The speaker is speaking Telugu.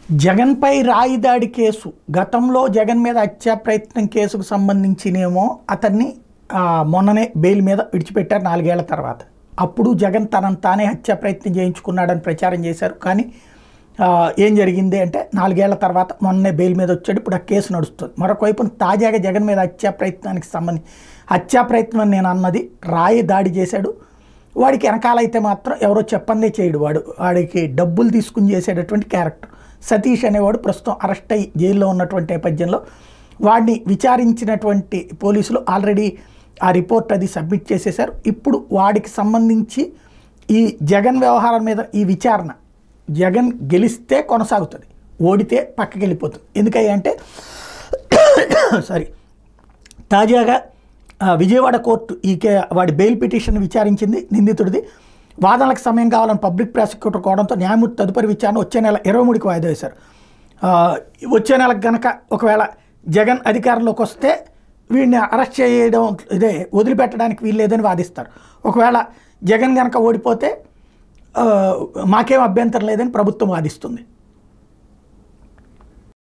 జగన్పై రాయి దాడి కేసు గతంలో జగన్ మీద హత్యా ప్రయత్నం కేసుకు సంబంధించినేమో అతన్ని మొన్ననే బెయిల్ మీద విడిచిపెట్టారు 4 ఏళ్ల తర్వాత. అప్పుడు జగన్ తనను తానే హత్యా ప్రయత్నం చేయించుకున్నాడని ప్రచారం చేశారు. కానీ ఏం జరిగింది అంటే 4 ఏళ్ల తర్వాత మొన్నే బెయిల్ మీద వచ్చాడు. ఇప్పుడు ఆ కేసు నడుస్తుంది. మరొక వైపున తాజాగా జగన్ మీద హత్యా ప్రయత్నానికి సంబంధించి హత్యా ప్రయత్నం అని నేను అన్నది రాయి దాడి చేశాడు. వాడికి వెనకాలైతే మాత్రం ఎవరో చెప్పందే చేయడు. వాడికి డబ్బులు తీసుకుని చేసేటటువంటి క్యారెక్టర్ సతీష్ అనేవాడు ప్రస్తుతం అరెస్ట్ అయ్యి జైల్లో ఉన్నటువంటి నేపథ్యంలో వాడిని విచారించినటువంటి పోలీసులు ఆల్రెడీ ఆ రిపోర్ట్ అది సబ్మిట్ చేసేశారు. ఇప్పుడు వాడికి సంబంధించి ఈ జగన్ వ్యవహారం మీద ఈ విచారణ జగన్ గెలిస్తే కొనసాగుతుంది, ఓడితే పక్కకి వెళ్ళిపోతుంది. ఎందుకంటే తాజాగా విజయవాడ కోర్టు వాడి బెయిల్ పిటిషన్ విచారించింది. నిందితుడిది వాదనలకు సమయం కావాలని పబ్లిక్ ప్రాసిక్యూటర్ కోవడంతో న్యాయమూర్తి తదుపరి విచారణ వచ్చే నెల 23కి వాయిదా వేశారు. వచ్చే నెలకు కనుక ఒకవేళ జగన్ అధికారంలోకి వస్తే వీడిని అరెస్ట్ చేయడం వదిలిపెట్టడానికి వీలు లేదని వాదిస్తారు. ఒకవేళ జగన్ కనుక ఓడిపోతే మాకేం అభ్యంతరం లేదని ప్రభుత్వం వాదిస్తుంది.